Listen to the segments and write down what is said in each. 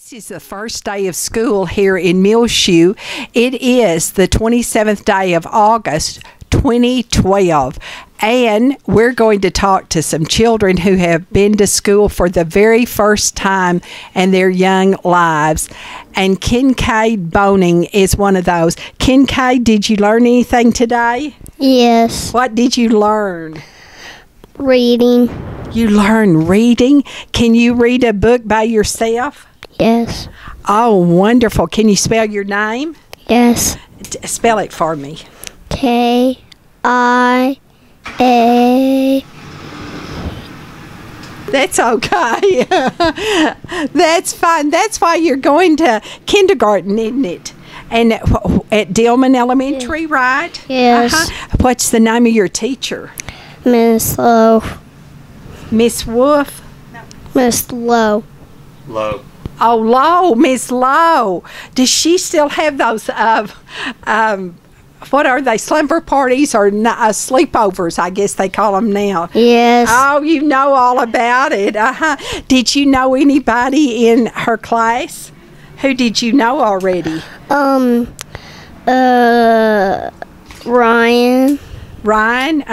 This is the first day of school here in Muleshoe. It is the 27th day of August, 2012. And we're going to talk to some children who have been to school for the very first time in their young lives. And Kincaid Boning is one of those. Kincaid, did you learn anything today? Yes. What did you learn? Reading. You learned reading? Can you read a book by yourself? Yes. Oh, wonderful. Can you spell your name? Yes. Spell it for me. K-I-A. That's okay. That's fine. That's why you're going to kindergarten, isn't it? And at Dillman Elementary, right? Yes. What's the name of your teacher? Miss Lowe. Miss Wolf? Miss Lowe. Low. Oh, Lowe, Miss Lowe. Does she still have those, what are they, slumber parties or sleepovers, I guess they call them now? Yes. Oh, you know all about it. Did you know anybody in her class? Who did you know already? Ryan. Ryan?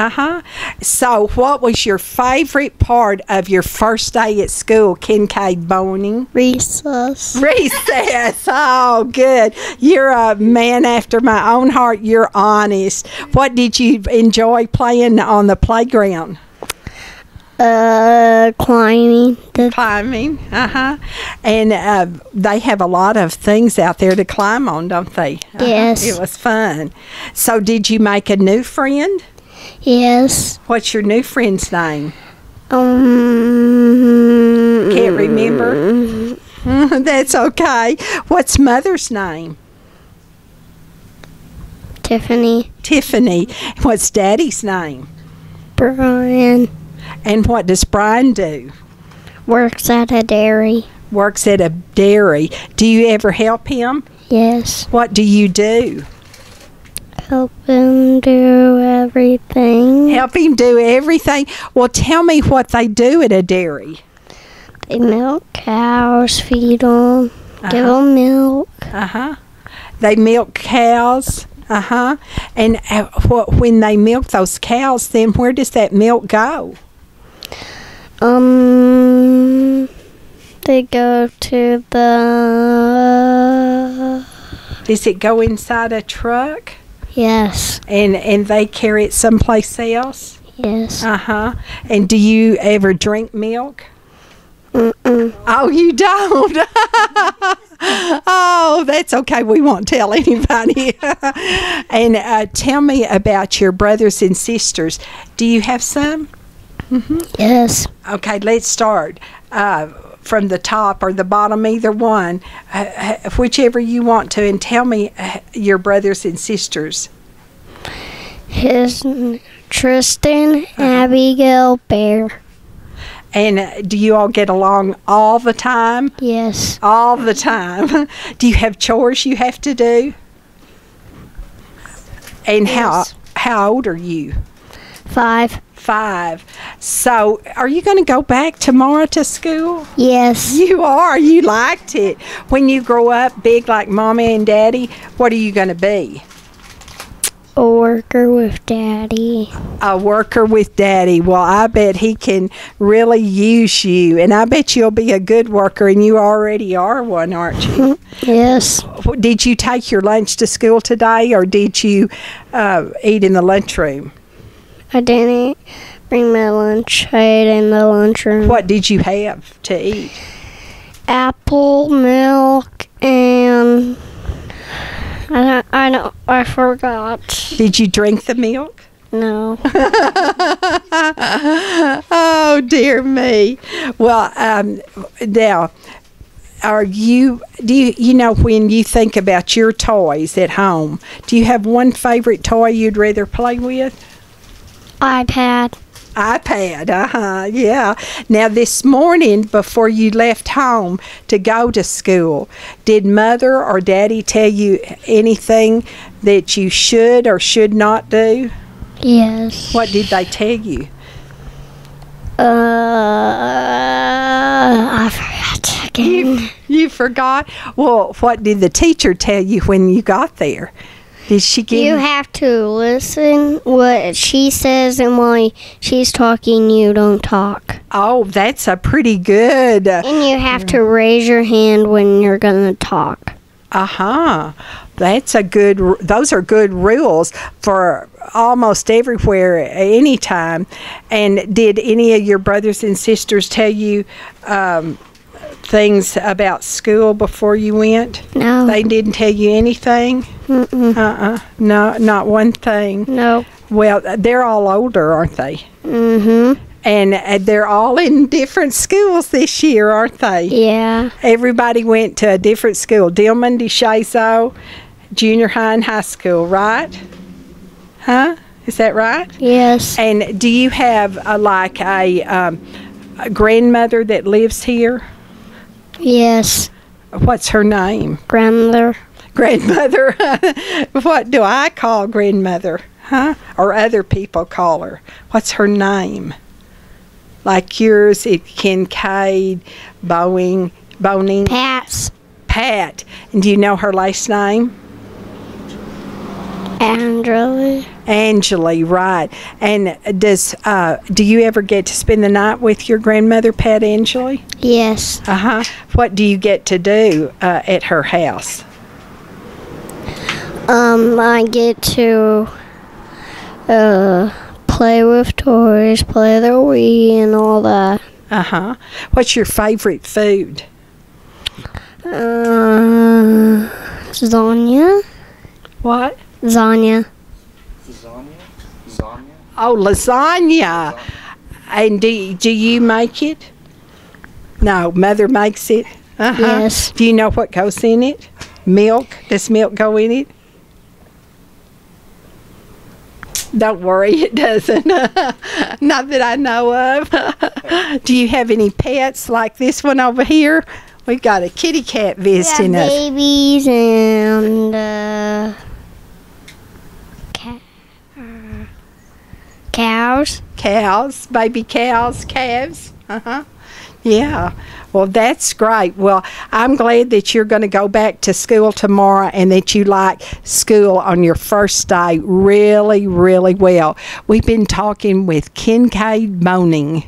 So what was your favorite part of your first day at school, Kincaid Boning? Recess. Recess. Oh, good. You're a man after my own heart. You're honest. What did you enjoy playing on the playground? Climbing. Climbing. And they have a lot of things out there to climb on, don't they? Yes. It was fun. So did you make a new friend? Yes. What's your new friend's name? Can't remember? That's okay. What's mother's name? Tiffany. Tiffany. What's daddy's name? Brian. And what does Brian do? Works at a dairy. Works at a dairy. Do you ever help him? Yes. What do you do? Help him do everything. Help him do everything? Well, tell me what they do at a dairy. They milk cows, feed them, give them milk. They milk cows. And when they milk those cows, then where does that milk go? They go to the... Does it go inside a truck? Yes. And they carry it someplace else? Yes. And do you ever drink milk? Mm-mm. Oh, you don't? Oh, that's okay. We won't tell anybody. And tell me about your brothers and sisters. Do you have some? Yes. Okay, let's start from the top or the bottom, either one, whichever you want to, and tell me your brothers and sisters. His Tristan, Abigail, Bear. And do you all get along all the time? Yes. All the time. Do you have chores you have to do? And yes. How old are you? 5. 5. So, are you going to go back tomorrow to school? Yes. You are. You liked it. When you grow up big like Mommy and Daddy, what are you going to be? A worker with Daddy. A worker with Daddy. Well, I bet he can really use you, and I bet you'll be a good worker, and you already are one, aren't you? Yes. Did you take your lunch to school today, or did you eat in the lunchroom? I didn't bring my lunch. I ate in the lunchroom. What did you have to eat? Apple, milk, and I forgot. Did you drink the milk? No. Oh, dear me. Well, now, do you know when you think about your toys at home, do you have one favorite toy you'd rather play with? iPad. Yeah. Now, this morning, before you left home to go to school, did Mother or Daddy tell you anything that you should or should not do? Yes. What did they tell you? I forgot. again. You forgot? Well, what did the teacher tell you when you got there? Did she give You have to listen what she says, and while she's talking, you don't talk. Oh, that's a pretty good. And you have to raise your hand when you're going to talk. That's a good. Those are good rules for almost everywhere, anytime. And did any of your brothers and sisters tell you things about school before you went? No. They didn't tell you anything? Mm-mm. No, not one thing. No. Well, they're all older, aren't they? Mm-hmm. And they're all in different schools this year, aren't they? Yeah. Everybody went to a different school. Dillman, DeShazo, junior high and high school, right? Huh? Is that right? Yes. And do you have a grandmother that lives here? Yes. What's her name? Grandmother. Grandmother. What do I call grandmother? Huh? Or other people call her. What's her name? Like yours, Kincaid, Boning. Pat's. Pat. And do you know her last name? Angela, right. And do you ever get to spend the night with your grandmother, Pat Angela? Yes. What do you get to do at her house? I get to play with toys, play the Wii, and all that. What's your favorite food? Lasagna. What? Lasagna. Oh, lasagna. And do you make it? No, Mother makes it? Yes. Do you know what goes in it? Milk? Does milk go in it? Don't worry, it doesn't. Not that I know of. Do you have any pets like this one over here? We've got a kitty cat visiting us. Babies and cows. Cows, baby cows, calves. Yeah. Well, that's great. Well, I'm glad that you're going to go back to school tomorrow and that you like school on your first day really, really well. We've been talking with Kincaid Moaning.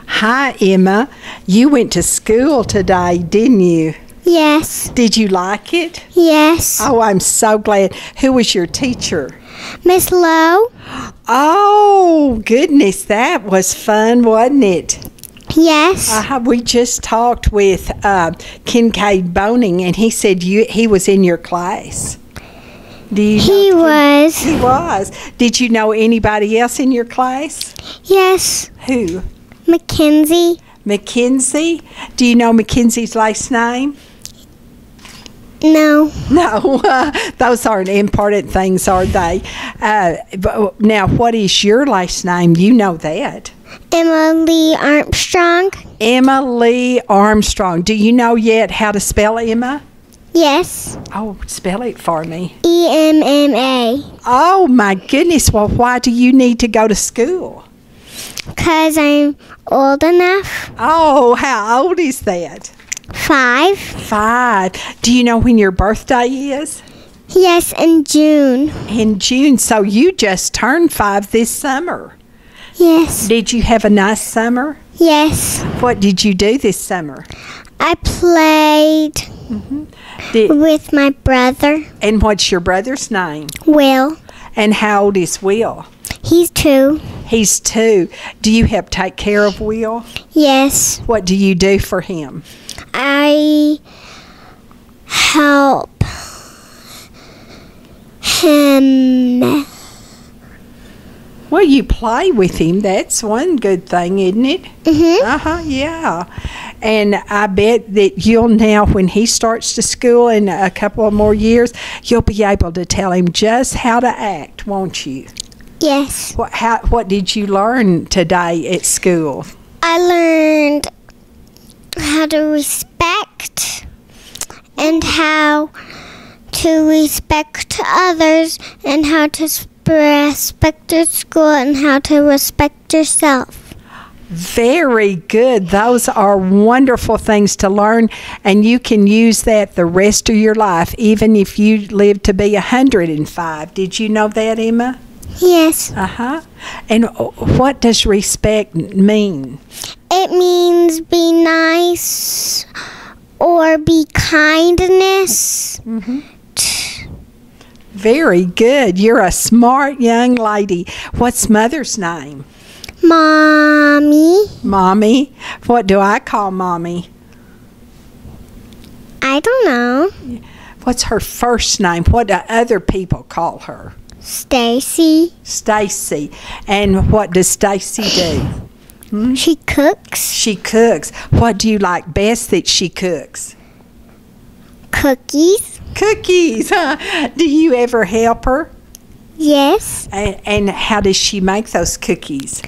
Hi, Emma. You went to school today, didn't you? Yes. Did you like it? Yes. Oh, I'm so glad. Who was your teacher? Miss Lowe. Oh, goodness, that was fun, wasn't it? Yes. We just talked with Kincaid Boning, and he said he was in your class. Do you know He was. He was. Did you know anybody else in your class? Yes. Who? Mackenzie. Mackenzie? Do you know Mackenzie's last name? No. No, those aren't important things, are they? But now, what is your last name? You know that. Emily Armstrong. Emma Lee Armstrong. Do you know yet how to spell Emma? Yes. Oh, spell it for me. EMMA. Oh, my goodness. Well, why do you need to go to school? 'Cause I'm old enough. Oh, how old is that? 5. 5. Do you know when your birthday is? Yes, in June. In June. So you just turned 5 this summer. Yes. Did you have a nice summer? Yes. What did you do this summer? I played with my brother, And what's your brother's name? Will. And how old is Will? He's 2. He's 2. Do you help take care of Will? Yes. What do you do for him? I help him. Well, you play with him. That's one good thing, isn't it? Yeah. And I bet that you'll now, when he starts to school in a couple of more years, you'll be able to tell him just how to act, won't you? Yes. What did you learn today at school? I learned how to respect and how to respect others and how to respect your school and how to respect yourself. Very good. Those are wonderful things to learn, and you can use that the rest of your life, even if you live to be 105. Did you know that, Emma? Yes. And what does respect mean? It means be nice or be kindness. Very good. You're a smart young lady. What's Mother's name? Mommy. Mommy? What do I call Mommy? I don't know. What's her first name? What do other people call her? Stacy. Stacy. And what does Stacy do? She cooks. She cooks. What do you like best that she cooks? Cookies. Cookies. Huh? Do you ever help her? Yes. And how does she make those cookies?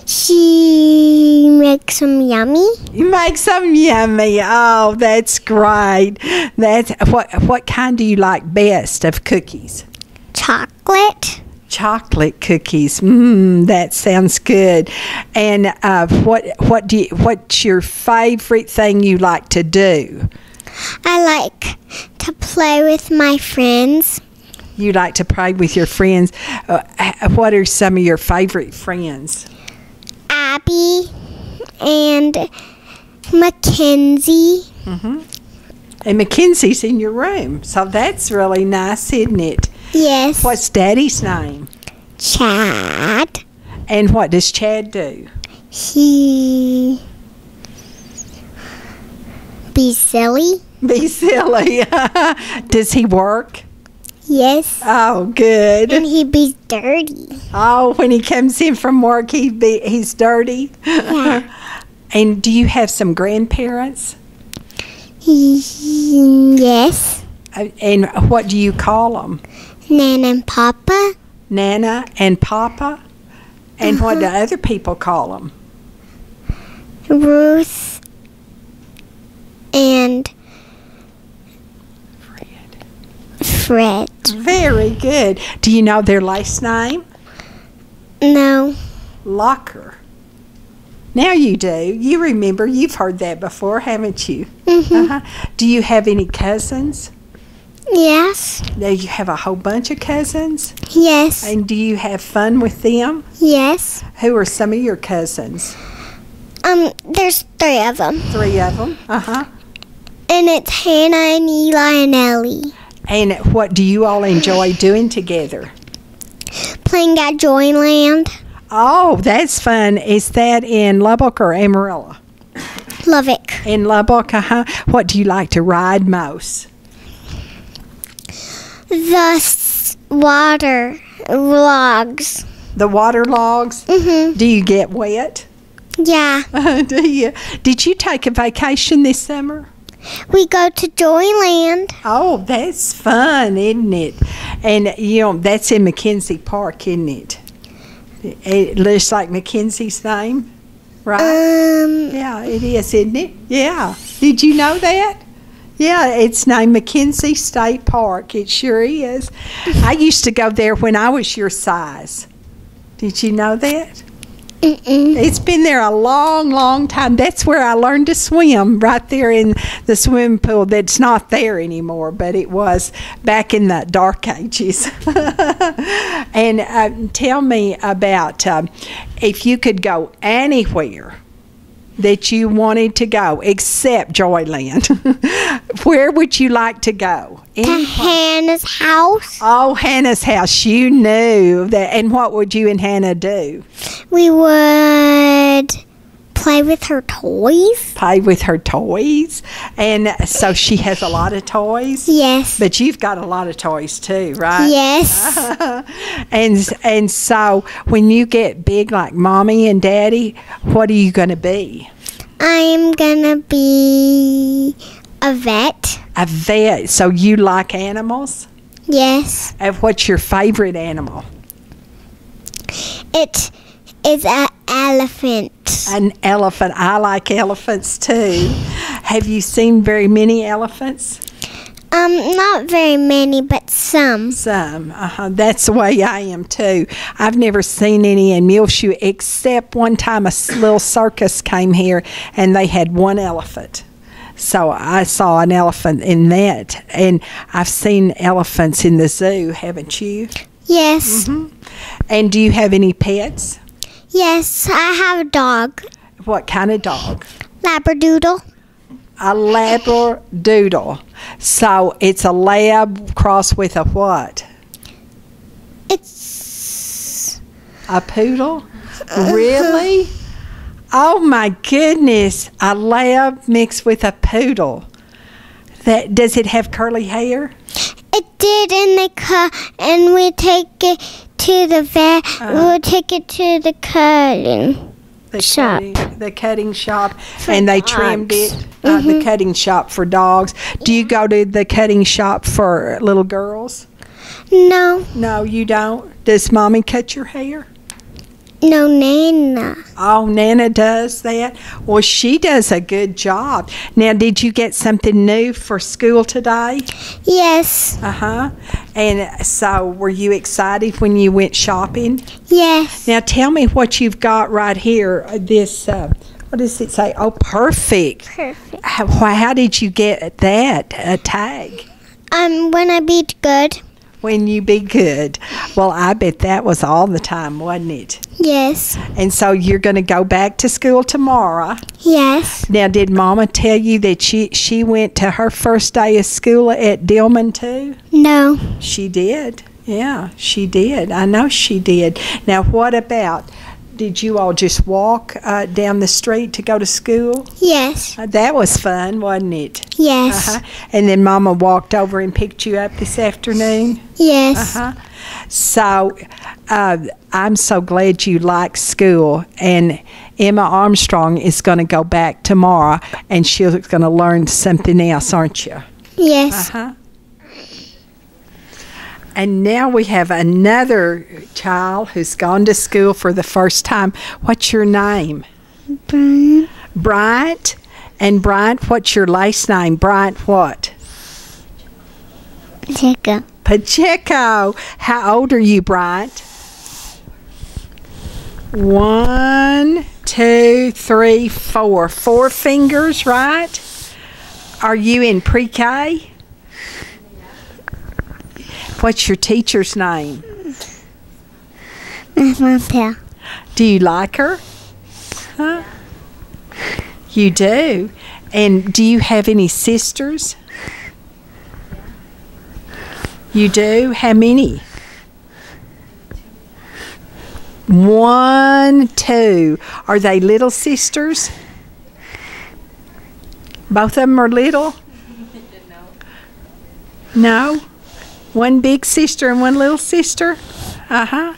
She makes them yummy. You make some yummy. Oh, that's great. That's what kind do you like best of cookies? Chocolate. Chocolate cookies. That sounds good. And what's your favorite thing you like to do? I like to play with my friends. You like to play with your friends. What are some of your favorite friends? Abby and Mackenzie. And Mackenzie's in your room, so that's really nice, isn't it? Yes. What's Daddy's name? Chad. And what does Chad do? He be silly. Be silly. Does he work? Yes. Oh, good. And he be dirty. Oh, when he comes in from work, he's dirty. Yeah. And do you have some grandparents? Yes. And what do you call them? Nana and Papa. Nana and Papa? And what do other people call them? Ruth and Fred. Very good. Do you know their last name? No. Locker. Now you do. You remember. You've heard that before, haven't you? Do you have any cousins? Yes. Do you have a whole bunch of cousins? Yes. And do you have fun with them? Yes. Who are some of your cousins? There's 3 of them. 3 of them? And it's Hannah and Eli and Ellie. And what do you all enjoy doing together? Playing at Joyland. Oh, that's fun. Is that in Lubbock or Amarillo? Lubbock. In Lubbock, What do you like to ride most? The water logs. The water logs? Do you get wet? Yeah. Do you? Did you take a vacation this summer? We go to Joyland. Oh, that's fun, isn't it? And, that's in Mackenzie Park, isn't it? It looks like Mackenzie's name, right? Yeah, it is, isn't it? Yeah. Did you know that? Yeah, it's named Mackenzie State Park. It sure is. I used to go there when I was your size. Did you know that? It's been there a long, long time. That's where I learned to swim, right there in the swimming pool that's not there anymore, but it was back in the dark ages. And tell me about if you could go anywhere that you wanted to go except Joyland, where would you like to go? To Hannah's house. Oh, Hannah's house. You knew that. And what would you and Hannah do? We would play with her toys. Play with her toys. And so she has a lot of toys? Yes. But you've got a lot of toys too, right? Yes. And so when you get big like Mommy and Daddy, what are you going to be? I'm going to be a vet. A vet. So you like animals? Yes. And what's your favorite animal? It is an elephant. An elephant. I like elephants too. Have you seen very many elephants? Not very many, but some. Some. That's the way I am too. I've never seen any in Muleshoe except one time little circus came here and they had one elephant. So I saw an elephant in that. And I've seen elephants in the zoo, haven't you? Yes. And do you have any pets? Yes, I have a dog. What kind of dog? Labradoodle. A Labradoodle. So it's a lab crossed with a what? It's a poodle? Really? Oh my goodness! A lab mixed with a poodle. Does it have curly hair? It did, and we take it to the vet. We'll take it to the cutting shop. The cutting shop, and they trimmed it. The cutting shop for dogs. Do you go to the cutting shop for little girls? No. No, you don't. Does Mommy cut your hair? No, Nana. Oh, Nana does that? Well, she does a good job. Now, did you get something new for school today? Yes. And so, were you excited when you went shopping? Yes. Now, tell me what you've got right here. This, what does it say? Oh, perfect. Perfect. How did you get that, a tag? When I beat good. When you be good. Well, I bet that was all the time, wasn't it? Yes. And so you're going to go back to school tomorrow? Yes. Now, did Mama tell you that she went to her first day of school at Dillman too? No. She did. Yeah, she did. I know she did. Now, what about, did you all just walk down the street to go to school? Yes. That was fun, wasn't it? Yes. And then Mama walked over and picked you up this afternoon? Yes. So, I'm so glad you like school. And Emma Armstrong is going to go back tomorrow, and she's going to learn something else, aren't you? Yes. And now we have another child who's gone to school for the first time. What's your name? Bryant. Bryant? And Bryant, what's your last name? Bryant what? Pacheco. Pacheco. How old are you, Bryant? 1, 2, 3, 4. 4 fingers, right? Are you in pre-K? What's your teacher's name? Miss Montel. Do you like her? Huh? You do? And do you have any sisters? You do? How many? 1, 2. Are they little sisters? Both of them are little? No? One big sister and one little sister? Are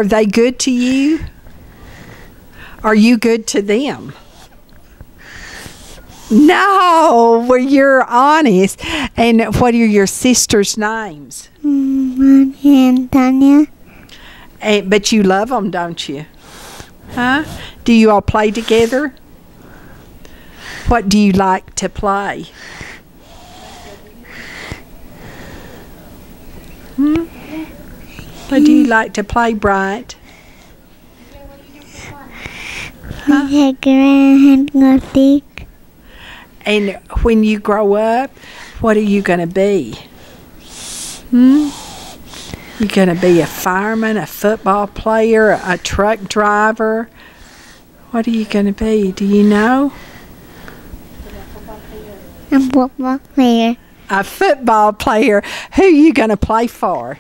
they good to you? Are you good to them? No, well, you're honest. And what are your sisters' names? Monica and Tanya. But you love them, don't you? Huh? Do you all play together? What do you like to play? What do you like to play, Bryant? And when you grow up, what are you going to be? You going to be a fireman, a football player, a truck driver? What are you going to be? Do you know? A football player. A football player. Who are you going to play for?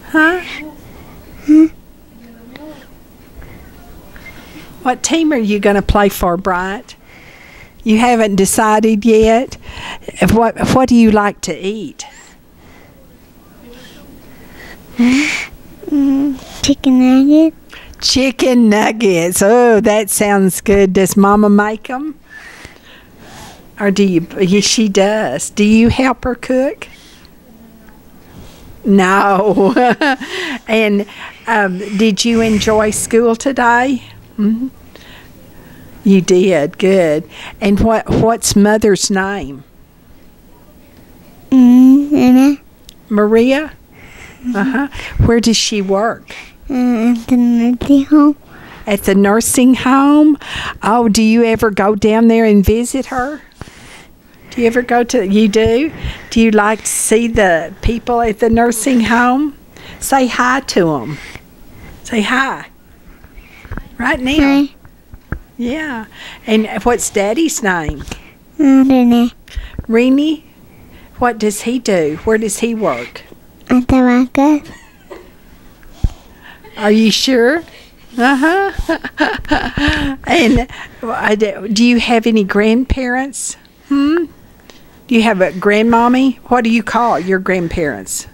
Huh? What team are you going to play for, Bryant? You haven't decided yet? What do you like to eat? Chicken nuggets. Chicken nuggets. Oh, that sounds good. Does Mama make them? Or do you? Yes, she does. Do you help her cook? No. And did you enjoy school today? You did. Good. And what's mother's name? Maria? Uh-huh. Where does she work? At the nursing home. At the nursing home? Oh, do you ever go down there and visit her? Do you ever go to, you do? Do you like to see the people at the nursing home? Say hi to them. Say hi. Right now. Hi. Yeah. And what's Daddy's name? Rene. Rennie? What does he do? Where does he work? At the market. Are you sure? Uh-huh. And do you have any grandparents? Do you have a grandmommy? What do you call your grandparents?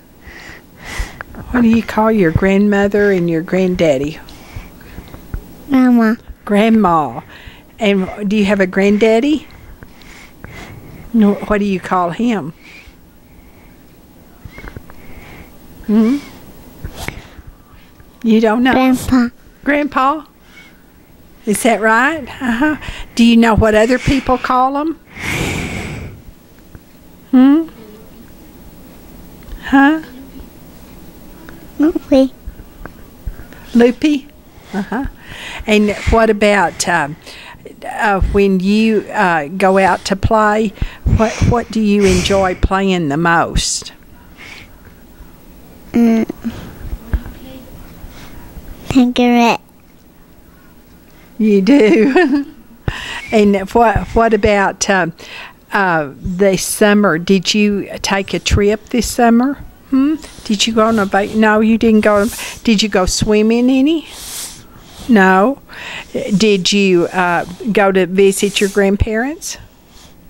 What do you call your grandmother and your granddaddy? Grandma. Grandma. And do you have a granddaddy? No. What do you call him? You don't know? Grandpa. Grandpa? Is that right? Uh-huh. Do you know what other people call him? Huh? Loopy. Loopy? Uh-huh. And what about when you go out to play, what do you enjoy playing the most? Cigarette. You do? And what about this summer? Did you take a trip this summer? Did you go on a no, you didn't go. Did you go swimming any? No. Did you go to visit your grandparents?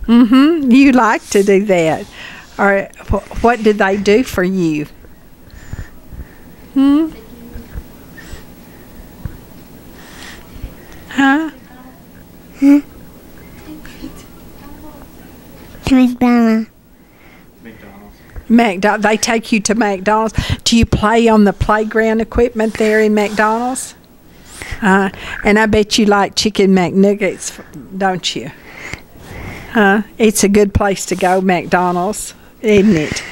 You like to do that. Or what did they do for you? Huh? McDonald's. They take you to McDonald's. Do you play on the playground equipment there in McDonald's? And I bet you like chicken McNuggets, don't you? It's a good place to go, McDonald's, isn't it?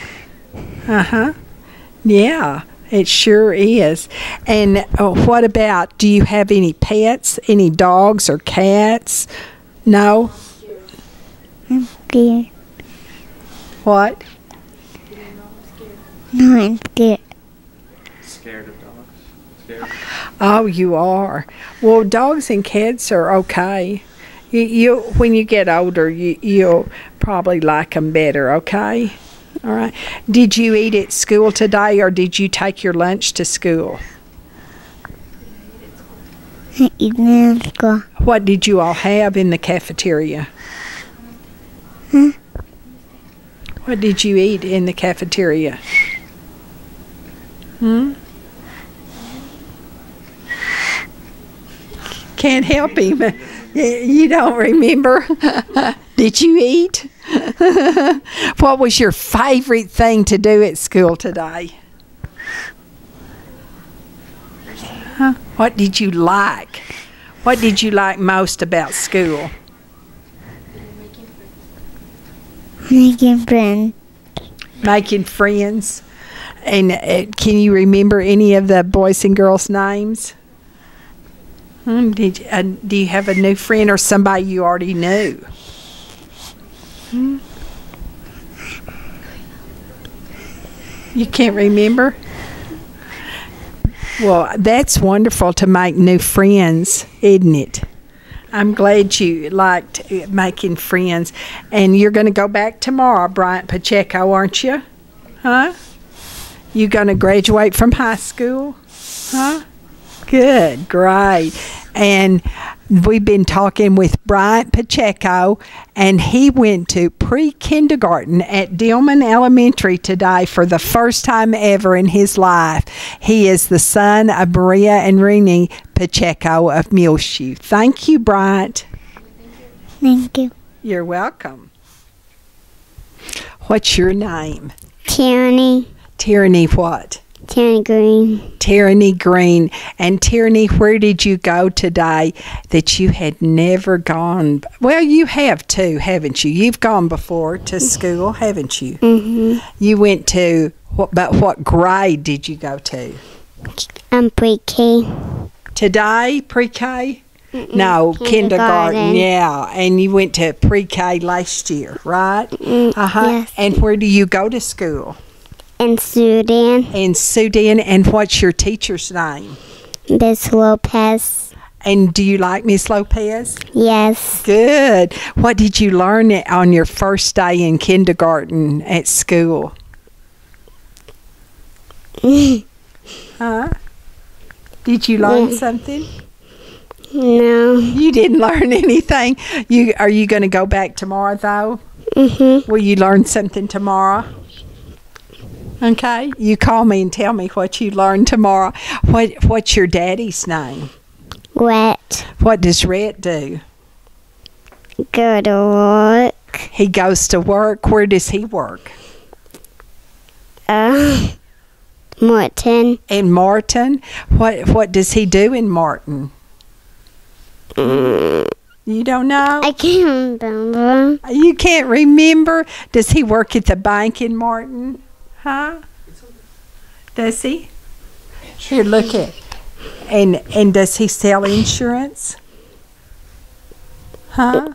Yeah, it sure is. And what about, do you have any pets, any dogs or cats? No? I'm scared. What? No, I'm scared. Scared of dogs? Scared? Oh, you are. Well, dogs and cats are okay. You when you get older, you'll probably like them better, okay? All right. Did you eat at school today, or did you take your lunch to school? I eat in school. What did you all have in the cafeteria? What did you eat in the cafeteria? Can't help him. You don't remember? Did you eat? What was your favorite thing to do at school today? What did you like? What did you like most about school? Making friends. Making friends. And can you remember any of the boys and girls' names? Do you have a new friend or somebody you already knew? You can't remember? Well, that's wonderful to make new friends, isn't it? I'm glad you liked making friends. And you're going to go back tomorrow, Bryant Pacheco, aren't you? Huh? You going to graduate from high school? Huh? Good, great. And we've been talking with Bryant Pacheco, and he went to pre-kindergarten at Dillman Elementary today for the first time ever in his life. He is the son of Maria and Rennie Pacheco of Muleshoe. Thank you, Bryant. Thank you. You're welcome. What's your name? Tierni. Tierni what? Tierni Green. Tierni Green. And Tierni, where did you go today that you had never gone? Well, you have too, haven't you? You've gone before to school, haven't you? Mm-hmm. You went to, but what grade did you go to? Pre-K. Today, pre-K? No, kindergarten. Yeah, and you went to pre-K last year, right? Yes. And where do you go to school? In Sudan. In Sudan. And what's your teacher's name? Miss Lopez. And do you like Miss Lopez? Yes. Good. What did you learn on your first day in kindergarten at school? Huh? Did you learn something? No. You didn't learn anything. Are you going to go back tomorrow, though? Mm-hmm. Will you learn something tomorrow? Okay. You call me and tell me what you learned tomorrow. What's your daddy's name? Rhett. What does Rhett do? Go to work. He goes to work. Where does he work? Martin. In Martin. What does he do in Martin? You don't know? I can't remember. You can't remember? Does he work at the bank in Martin? Huh? Does he? Here, look at. And does he sell insurance? Huh?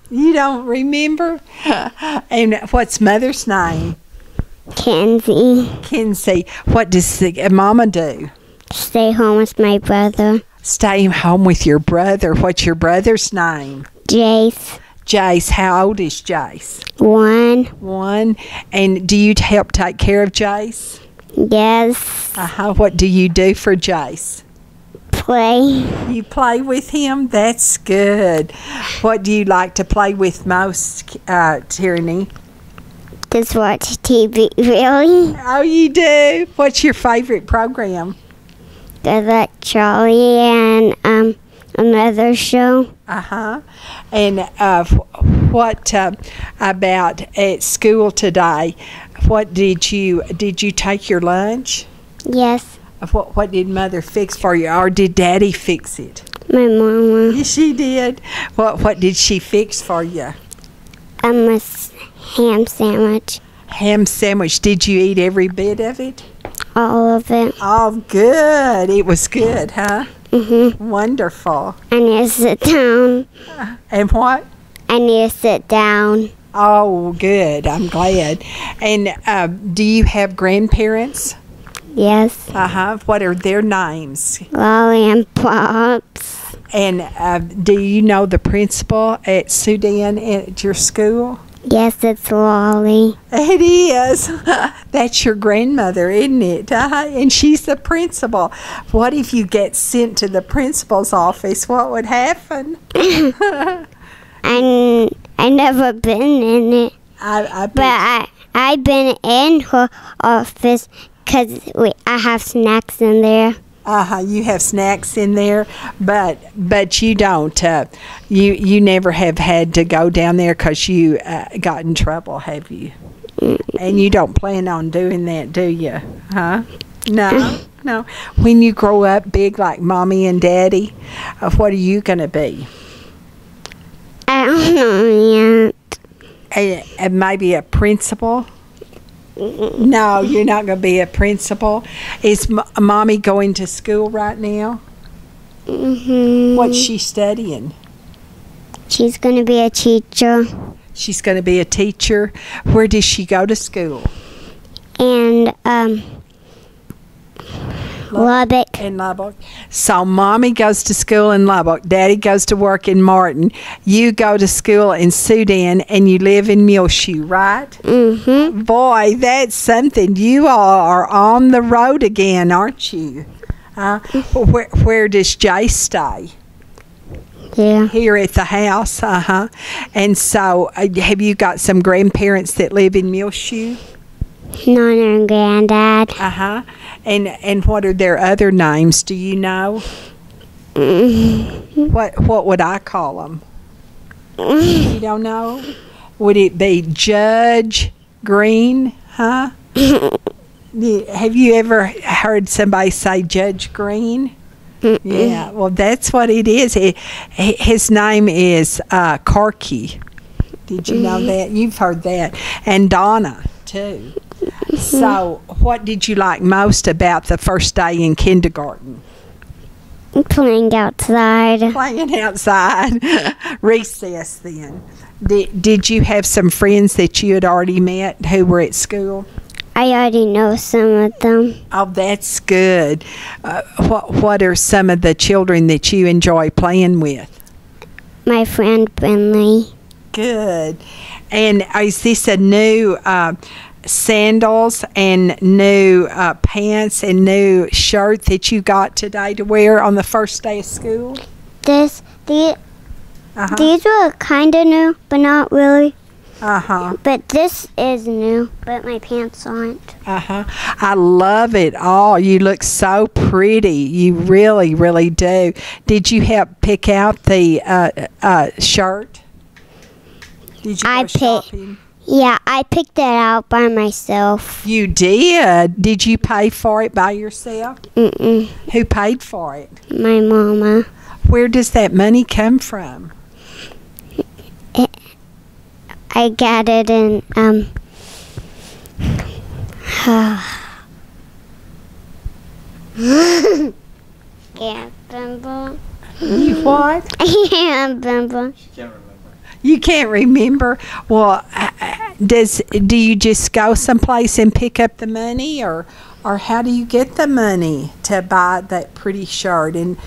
You don't remember? And what's mother's name? Kenzie. Kinsey. What does Mama do? Stay home with my brother. Stay home with your brother. What's your brother's name? Jace. Jace. How old is Jace? 1. 1. And do you help take care of Jace? Yes. What do you do for Jace? Play. You play with him? That's good. What do you like to play with most, Tierni? Just watch TV. Really? Oh, you do? What's your favorite program? That Charlie and another show. And what about at school today? What did you take your lunch? Yes. What did Mother fix for you, or did Daddy fix it? My mama. Yes, she did. What did she fix for you? A ham sandwich. Ham sandwich. Did you eat every bit of it? All of it. Oh, good. It was good, huh? Mm-hmm. Wonderful. I need to sit down. And what? I need to sit down. Oh, good. I'm glad. And do you have grandparents? Yes. What are their names? Lolly and Pops. And do you know the principal at Sudan at your school? Yes, it's Lolly. It is. That's your grandmother, isn't it? And she's the principal. What if you get sent to the principal's office? What would happen? I never been in it. I've been in her office because I have snacks in there. You have snacks in there, but you don't. You never have had to go down there because you got in trouble, have you? And you don't plan on doing that, do you? Huh? No. When you grow up big like Mommy and Daddy, what are you going to be? I don't know yet. Maybe a principal? No, you're not going to be a principal. Is Mommy going to school right now? Mm-hmm. What's she studying? She's going to be a teacher. She's going to be a teacher. Where does she go to school? And Lubbock. In Lubbock. So Mommy goes to school in Lubbock. Daddy goes to work in Martin. You go to school in Sudan, and you live in Muleshoe, right? Mm-hmm. Boy, that's something. You all are on the road again, aren't you? Where does Jay stay? Yeah. Here at the house. And so have you got some grandparents that live in Muleshoe? Nana and Granddad. And what are their other names? Do you know? What would I call them? You don't know? Would it be Judge Green? Huh? Have you ever heard somebody say Judge Green? Yeah, well, that's what it is. His name is Corky. Did you know that? You've heard that. And Donna, too. So, what did you like most about the first day in kindergarten? Playing outside. Playing outside. Recess, then. Did you have some friends that you had already met who were at school? I already know some of them. Oh, that's good. What are some of the children that you enjoy playing with? My friend Brinley. Good. And is this a new sandals and new pants and new shirt that you got today to wear on the first day of school? These were kind of new, but not really. But this is new, but my pants aren't. I love it all. You look so pretty. You really, really do. Did you help pick out the shirt? Did you go shopping? Yeah, I picked that out by myself. You did? Did you pay for it by yourself? Mm-mm. Who paid for it? My mama. Where does that money come from? I got it in, can't remember. You what? I can't remember. She can't remember. You can't remember? Well, do you just go someplace and pick up the money, or how do you get the money to buy that pretty shirt and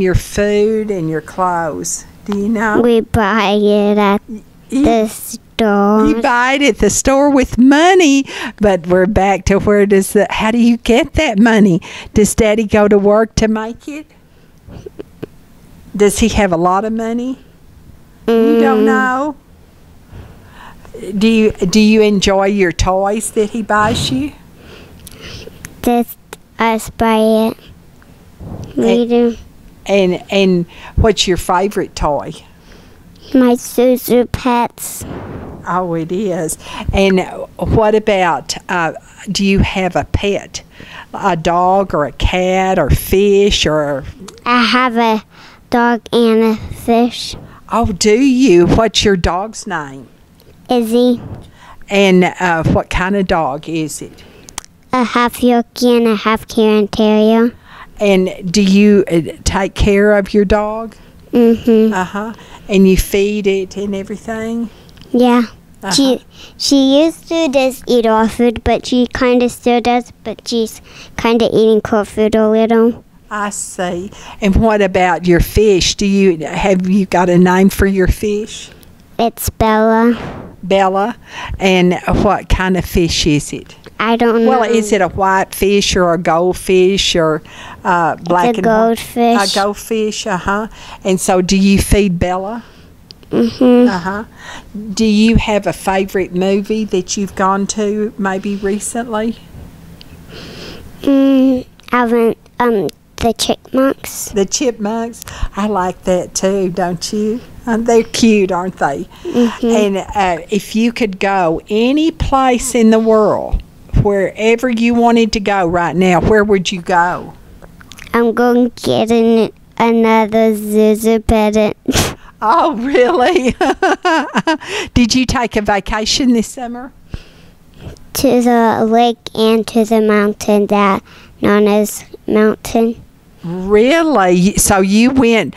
your food and your clothes? Do you know? We buy it at the store. You buy it at the store with money, but we're back to how do you get that money? Does Daddy go to work to make it? Does he have a lot of money? You don't know? Do you enjoy your toys that he buys you? Just us buy it. We do. And what's your favorite toy? My Suzu pets. Oh, it is. And what about, do you have a pet? A dog or a cat or fish or? I have a dog and a fish. Oh, do you? What's your dog's name? Izzy. And what kind of dog is it? A half Yorkie and a half Karen Terrier. And do you take care of your dog? Mm-hmm. And you feed it and everything? Yeah. She used to just eat raw food, but she kind of still does, but she's kind of eating cold food a little. I see. And what about your fish? Have you got a name for your fish? It's Bella. Bella. And what kind of fish is it? I don't know. Well, is it a white fish or a goldfish or black and white? It's a goldfish. A goldfish, And so do you feed Bella? Mm-hmm. Do you have a favorite movie that you've gone to maybe recently? I went, the Chipmunks. The Chipmunks? I like that too, don't you? They're cute, aren't they? Mm-hmm. And if you could go any place in the world, wherever you wanted to go right now, where would you go? I'm going to get another Zuzu pet. Oh, really? Did you take a vacation this summer? To the lake and to the mountain that known as Mountain. Really? So you went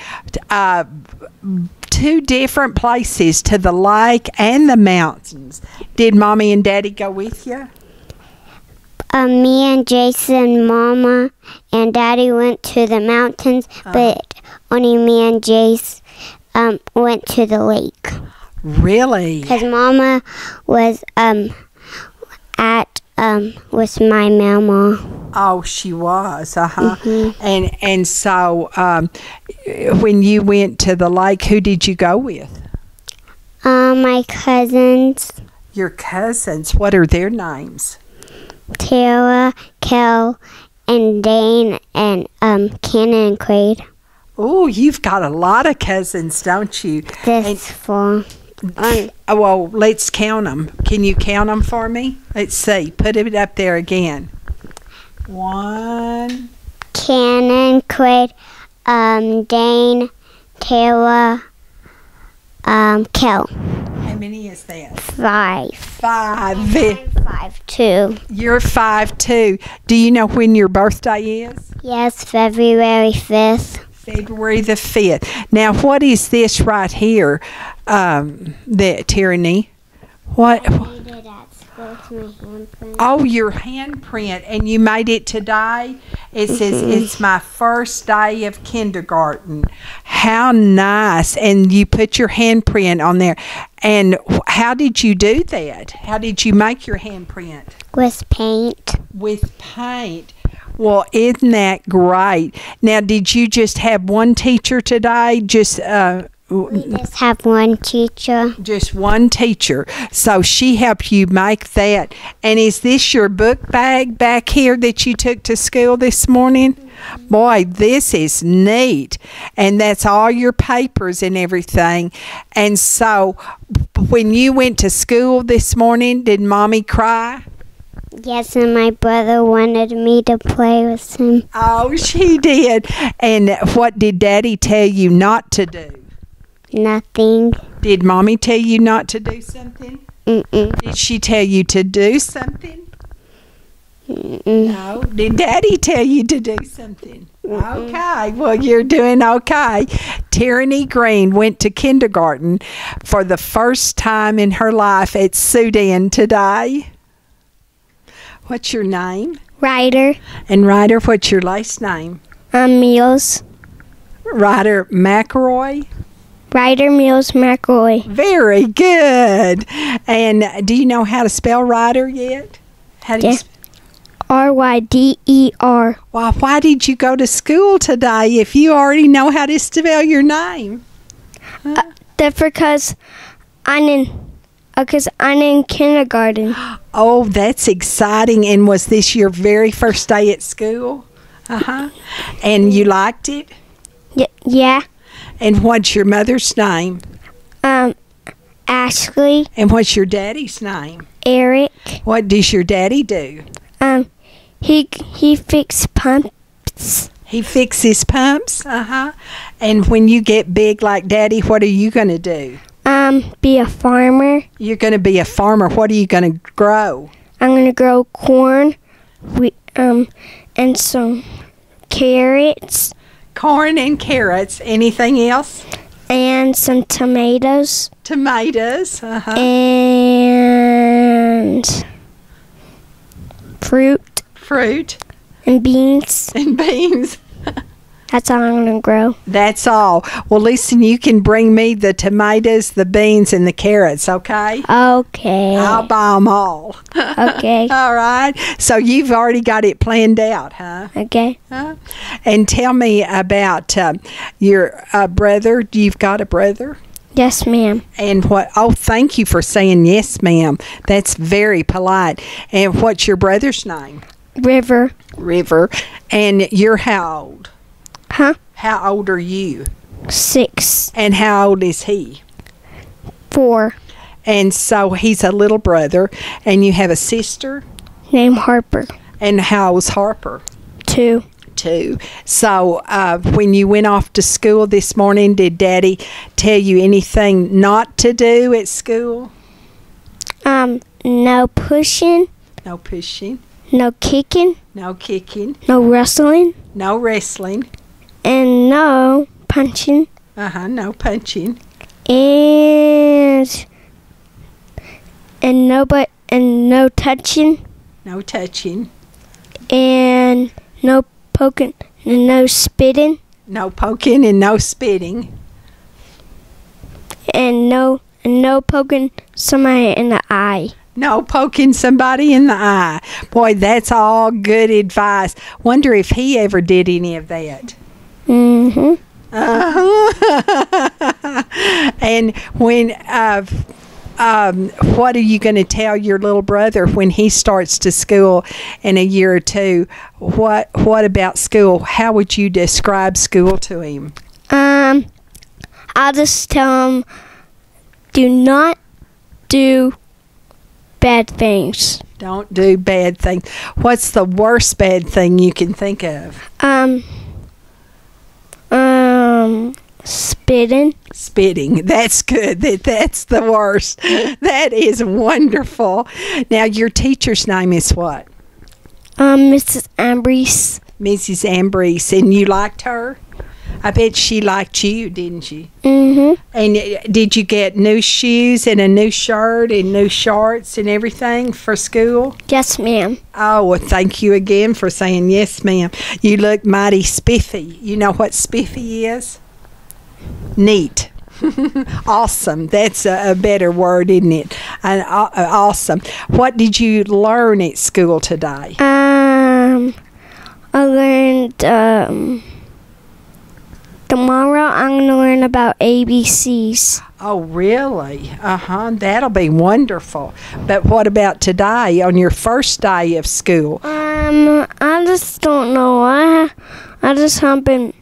two different places, to the lake and the mountains. Did Mommy and Daddy go with you? Me and Jason, Mama, and Daddy went to the mountains, but only me and Jace went to the lake. Really? Because Mama was with my mama. Oh, she was. Mm-hmm. And so when you went to the lake, who did you go with? My cousins. Your cousins. What are their names? Tara, Kel, and Dane, and Ken and Quade. Oh, you've got a lot of cousins, don't you? This four. Well, let's count them. Can you count them for me? Let's see. Put it up there again. 1. Cannon, Quaid, Dane, Taylor, Kel. How many is that? 5. 5. 5, too. You're 5 too. Do you know when your birthday is? Yes, February 5th. February the 5th. Now, what is this right here, that Tierni? What? I made it at school to my handprint. Oh, your handprint, and you made it today? It says, it's my first day of kindergarten. How nice. And you put your handprint on there. And how did you do that? How did you make your handprint? With paint. With paint. Well, isn't that great? Now, did you just have one teacher today? We just have one teacher. Just one teacher. So she helped you make that. And is this your book bag back here that you took to school this morning? Boy, this is neat. And that's all your papers and everything. And so when you went to school this morning, did Mommy cry? Yes, and my brother wanted me to play with him. Oh, she did. And what did Daddy tell you not to do? Nothing. Did Mommy tell you not to do something? Mm-mm. Did she tell you to do something? Mm-mm. No. Did Daddy tell you to do something? Okay. Well, you're doing okay. Tierni Green went to kindergarten for the first time in her life at Sudan today. What's your name? Ryder. And Ryder, what's your last name? Mills. Ryder McElroy. Ryder Mills McElroy. Very good. And do you know how to spell Ryder yet? How do you Ryder. Well, why did you go to school today if you already know how to spell your name? That's because I'm in kindergarten. Oh, that's exciting. And was this your very first day at school? Uh-huh. And you liked it? Yeah. And what's your mother's name? Ashley. And what's your daddy's name? Eric. What does your daddy do? He fixes pumps. He fixes pumps? Uh-huh. And when you get big like Daddy, what are you going to do? Be a farmer. You're going to be a farmer. What are you going to grow? I'm going to grow corn, and some carrots. Corn and carrots. Anything else? And some tomatoes. Tomatoes. Uh-huh. And fruit. Fruit. And beans. And beans. That's all I'm going to grow. That's all. Well, listen, you can bring me the tomatoes, the beans, and the carrots, okay? Okay. I'll buy them all. Okay. All right. So you've already got it planned out, huh? Okay. Huh? And tell me about your brother. You've got a brother? Yes, ma'am. And what? Oh, thank you for saying yes, ma'am. That's very polite. And what's your brother's name? River. River. And you're how old? Huh? How old are you? 6. And how old is he? 4. And so he's a little brother. And you have a sister? Named Harper. And how old's Harper? 2. 2. So when you went off to school this morning, did Daddy tell you anything not to do at school? No pushing. No pushing. No kicking. No kicking. No wrestling. No wrestling. And no punching. No punching. And no touching. No touching. And no poking and no spitting. No poking and no spitting. And no poking somebody in the eye. No poking somebody in the eye. Boy, that's all good advice. Wonder if he ever did any of that. Mm-hmm. And when what are you going to tell your little brother when he starts to school in a year or two? What about school? How would you describe school to him? I'll just tell him, do not do bad things. Don't do bad things. What's the worst bad thing you can think of? Spitting. Spitting. That's good. That's the worst. That is wonderful. Now, your teacher's name is what? Mrs. Ambrose. Mrs. Ambrose. And you liked her? I bet she liked you, didn't she? Mm-hmm. And did you get new shoes and a new shirt and new shorts and everything for school? Yes, ma'am. Oh, well, thank you again for saying yes, ma'am. You look mighty spiffy. You know what spiffy is? Neat. Awesome. That's a better word, isn't it? Awesome. What did you learn at school today? I learned, tomorrow I'm going to learn about ABCs. Oh, really? That'll be wonderful. But what about today, on your first day of school? I just don't know. I just have been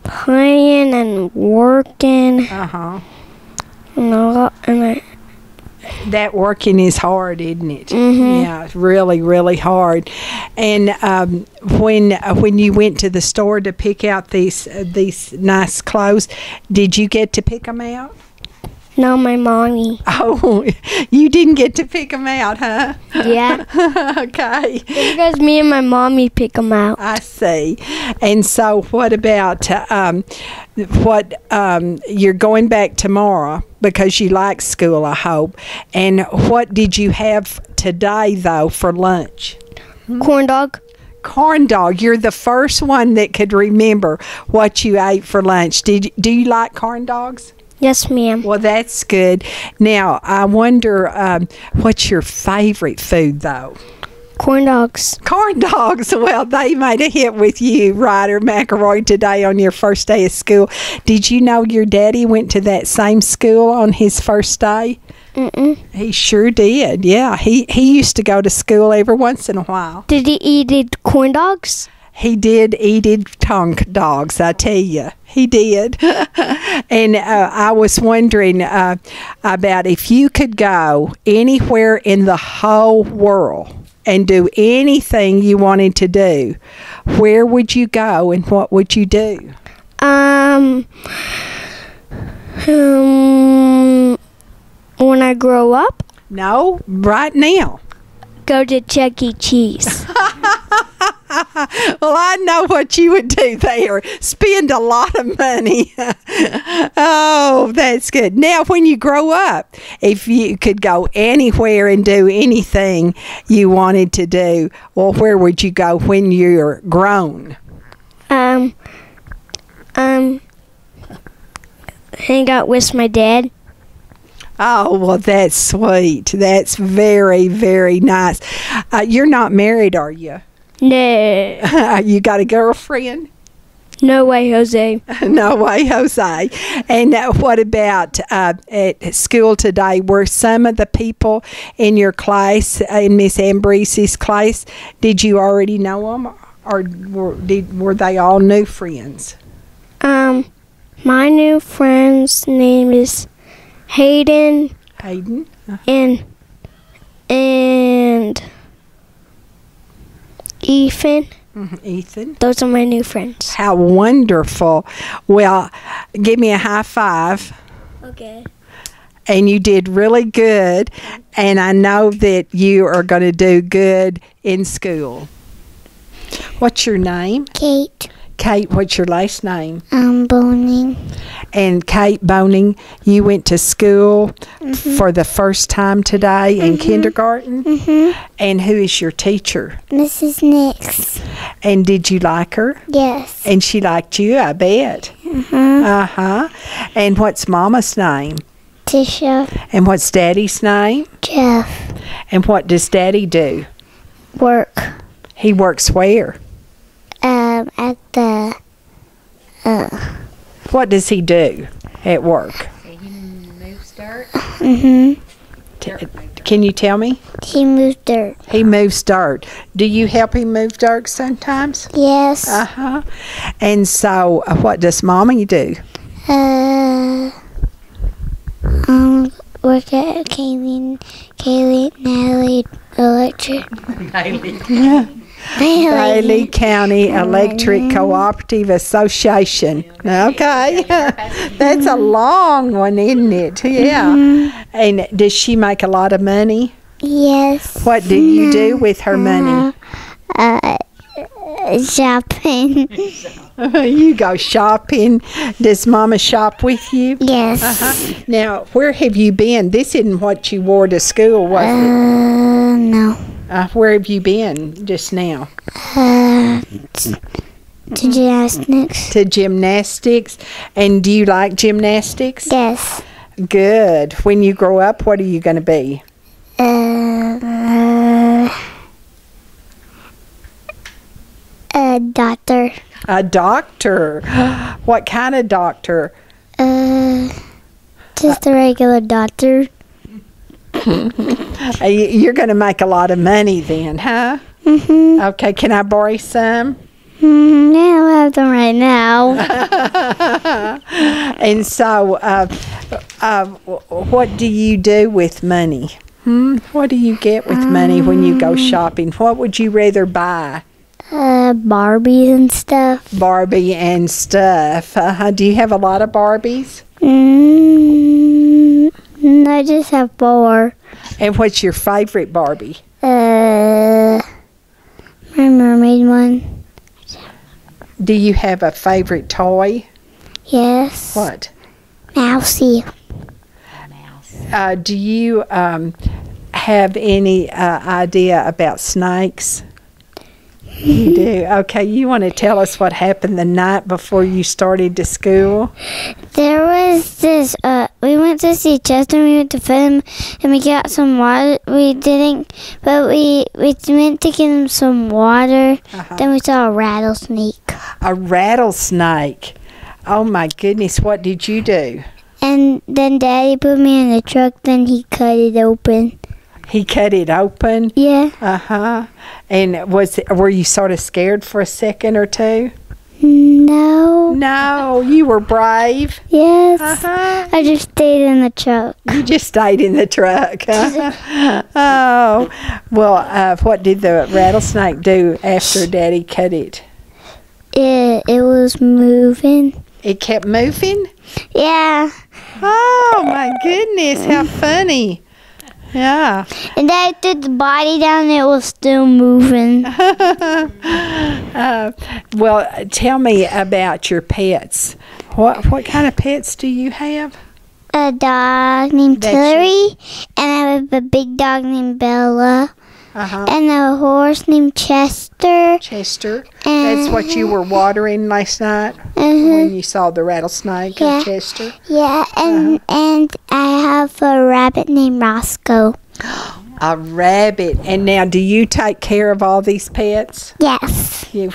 playing and working. That working is hard, isn't it? Mm-hmm. Yeah, it's really, really hard. And when you went to the store to pick out these nice clothes, did you get to pick them out? No, my mommy. Oh, you didn't get to pick them out, huh? Yeah. Okay. Because me and my mommy pick them out. I see. And so what about you're going back tomorrow because you like school, I hope. And what did you have today, though, for lunch? Corn dog. Corn dog. You're the first one that could remember what you ate for lunch. Do you like corn dogs? Yes, ma'am. Well, that's good. Now, I wonder, what's your favorite food, though? Corn dogs. Corn dogs. Well, they made a hit with you, Ryder McElroy, today on your first day of school. Did you know your daddy went to that same school on his first day? Mm-mm. He sure did. Yeah, he used to go to school every once in a while. Did he eat corn dogs? He did eat tongue dogs, I tell you. He did. And I was wondering about if you could go anywhere in the whole world and do anything you wanted to do, where would you go and what would you do? When I grow up? No, right now. Go to Chuck E. Cheese. Well, I know what you would do there. Spend a lot of money. Oh, that's good. Now, when you grow up, if you could go anywhere and do anything you wanted to do, well, where would you go when you're grown? Hang out with my dad. Oh, well, that's sweet. That's very, very nice. You're not married, are you? No. You got a girlfriend? No way, Jose. No way, Jose. And what about at school today? Were some of the people in your class, in Miss Ambrose's class, did you already know them? Or were they all new friends? My new friend's name is Hayden. Hayden? And Ethan. Ethan. Those are my new friends. How wonderful. Well, give me a high five. Okay. And you did really good. And I know that you are going to do good in school. What's your name? Kate. Kate, what's your last name? Boning. And Kate Boning, you went to school for the first time today in kindergarten? And who is your teacher? Mrs. Nix. And did you like her? Yes. And she liked you, I bet. And what's Mama's name? Tisha. And what's Daddy's name? Jeff. And what does Daddy do? Work. He works where? At the What does he do at work? He moves dirt. Can you tell me? He moves dirt. He moves dirt. Do you help him move dirt sometimes? Yes. And so, what does Mommy do? work at Kaylee, Natalie Electric. Bailey County Electric Cooperative Association. Okay. That's a long one, isn't it? Yeah. And does she make a lot of money? Yes. What do you do with her money? Shopping. You go shopping. Does Mama shop with you? Yes. Now, where have you been? This isn't what you wore to school, was it? No. Where have you been just now? To gymnastics. To gymnastics. And do you like gymnastics? Yes. Good. When you grow up, what are you going to be? A doctor. A doctor. What kind of doctor? Just a regular doctor. You're going to make a lot of money then, huh? Mm-hmm. Okay, can I borrow some? I don't have them right now. And so, what do you do with money? What do you get with money when you go shopping? What would you rather buy? Barbies and stuff. Barbie and stuff. Do you have a lot of Barbies? I just have 4. And what's your favorite Barbie? My mermaid one. Do you have a favorite toy? Yes. What? Mousy. Do you have any idea about snakes? You do? Okay, you want to tell us what happened the night before you started to school? There was this, we went to see Chester, we went to feed him, and we got some water. We didn't, but we went to get him some water. Then we saw a rattlesnake. A rattlesnake? Oh my goodness, what did you do? And then Daddy put me in the truck, then he cut it open. He cut it open? Yeah. And were you sort of scared for a second or two? No. No, you were brave. Yes. I just stayed in the truck. You just stayed in the truck. Oh, well, what did the rattlesnake do after Daddy cut it? It was moving. It kept moving? Yeah. Oh, my goodness, how funny. Yeah. And Daddy threw the body down and it was still moving. Well, tell me about your pets. What kind of pets do you have? A dog named Tierni, and I have a big dog named Bella, and a horse named Chester. Chester. That's what you were watering last night when you saw the rattlesnake and Chester? Yeah, and I have a rabbit named Roscoe. A rabbit. And now, do you take care of all these pets? Yes. Yeah,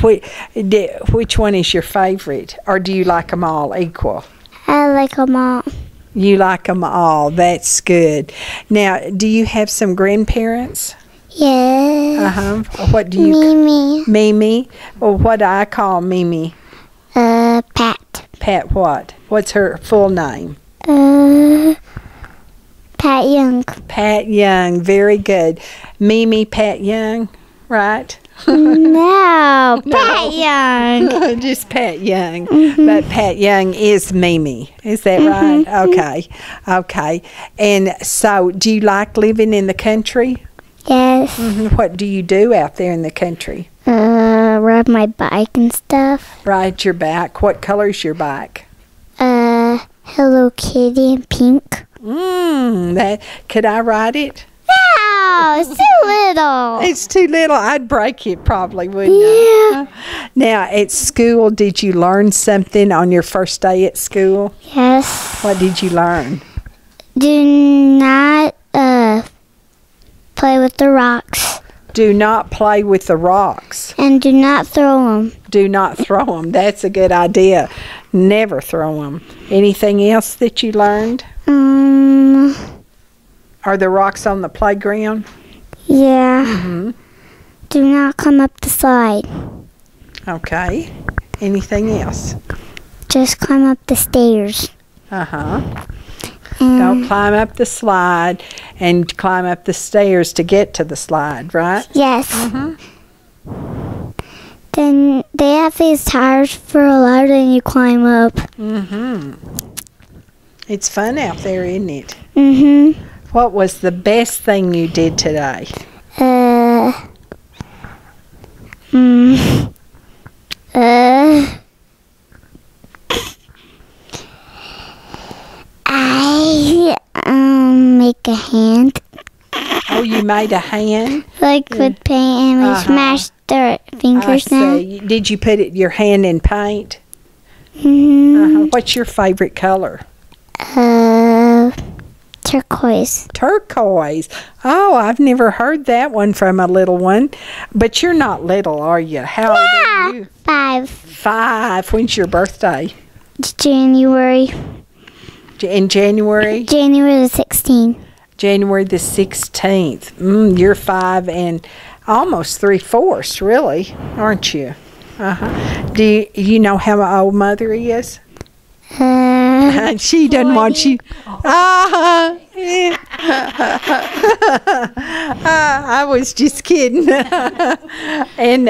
which one is your favorite? Or do you like them all equal? I like them all. You like them all. That's good. Now, do you have some grandparents? Yeah. What do you... Mimi. Mimi? Well, what do I call Mimi? Pat. Pat what? What's her full name? Pat Young. Pat Young. Very good. Mimi Pat Young, right? No, Pat Young. Just Pat Young. But Pat Young is Mimi. Is that right? Okay. And so, do you like living in the country? Yes. What do you do out there in the country? Ride my bike and stuff. Ride your bike. What color's your bike? Hello Kitty and pink. Could I ride it? No, it's too little. It's too little. I'd break it probably, wouldn't I? Now, at school, did you learn something on your first day at school? Yes. What did you learn? Do not play with the rocks. Do not play with the rocks. And do not throw them. Do not throw them. That's a good idea. Never throw them. Anything else that you learned? Are the rocks on the playground? Yeah. Do not come up the slide. Okay. Anything else? Just climb up the stairs. And Don't climb up the slide and climb up the stairs to get to the slide, right? Yes. Mm-hmm. Then they have these tires for a ladder and you climb up. Mm-hmm. It's fun out there, isn't it? Mm-hmm. What was the best thing you did today? I make a hand. Oh, you made a hand? Like with paint and we smashed their fingers down. See. Did you put your hand in paint? Mm-hmm. What's your favorite color? Turquoise. Turquoise. Oh, I've never heard that one from a little one. But you're not little, are you? How old are you? 5. 5. When's your birthday? January. In January? January the 16th. January the 16th. You're 5 and almost 3/4, really, aren't you? Do you know how my old mother is? She doesn't want you. I was just kidding. And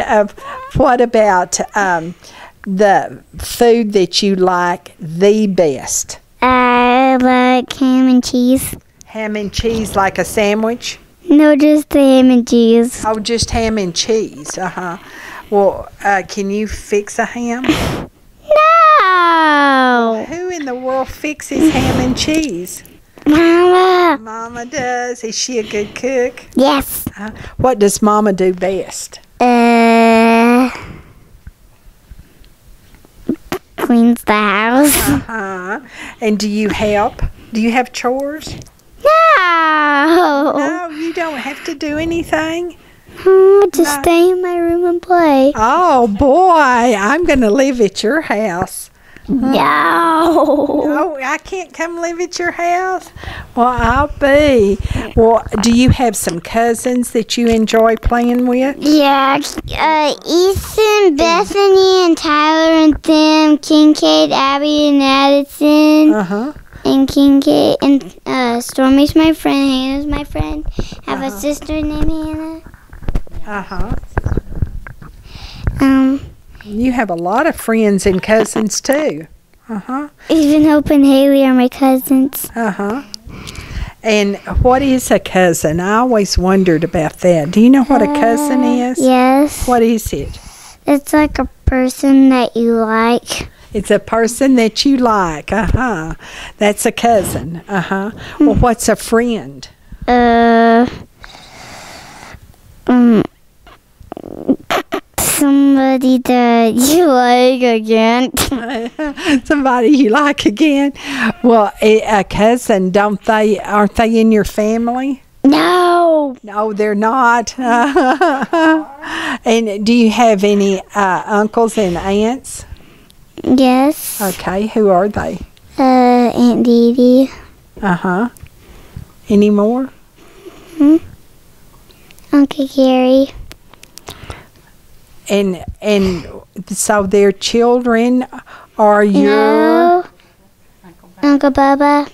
what about the food that you like the best? I like ham and cheese. Ham and cheese, like a sandwich? No, just the ham and cheese. Oh, just ham and cheese. Well, can you fix a ham? No! Who in the world fixes ham and cheese? Mama! Mama does. Is she a good cook? Yes. What does Mama do best? Cleans the house. And do you help? Do you have chores? No! No, you don't have to do anything. Just stay in my room and play. Oh, boy. I'm going to live at your house. No! Oh, I can't come live at your house? Well, I'll be. Well, do you have some cousins that you enjoy playing with? Yeah, Ethan, Bethany, and Tyler, and them, Kincaid, Abby, and Addison, and Kincaid, and Stormy's my friend, Hannah's my friend. I have a sister named Hannah. You have a lot of friends and cousins, too. Even Hope and Haley are my cousins. And what is a cousin? I always wondered about that. Do you know what a cousin is? Yes. What is it? It's like a person that you like. It's a person that you like. That's a cousin. Well, what's a friend? Somebody that you like again. Somebody you like again? Well, a cousin, aren't they in your family? No. No, they're not. And do you have any uncles and aunts? Yes. Okay, who are they? Aunt Dee Dee. Any more? Uncle Gary. And so their children are your... No. Uncle Bubba.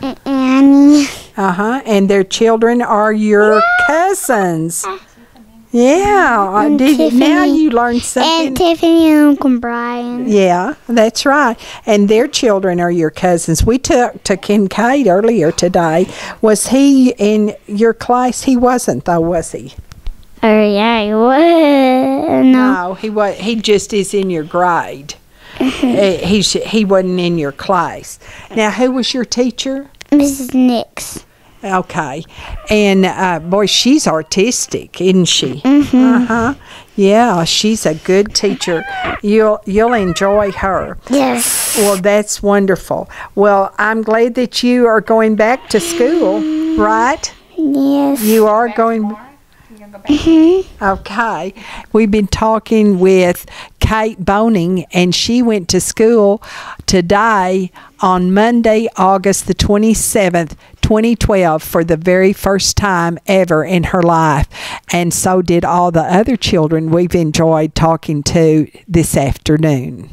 And Annie. And their children are your cousins. Yeah. And Tiffany. Now you learned something. And Tiffany and Uncle Brian. Yeah, that's right. And their children are your cousins. We took to Kincaid earlier today. Was he in your class? He wasn't, though, was he? Yeah, he was. No, he just is in your grade. He wasn't in your class. Now, who was your teacher? Mrs. Nix. Okay. And, boy, she's artistic, isn't she? Yeah, she's a good teacher. You'll enjoy her. Yes. Well, that's wonderful. Well, I'm glad that you are going back to school, right? Yes. You are going... Okay. We've been talking with Kate Boning, and she went to school today on Monday, August the 27th, 2012, for the very first time ever in her life. And so did all the other children we've enjoyed talking to this afternoon.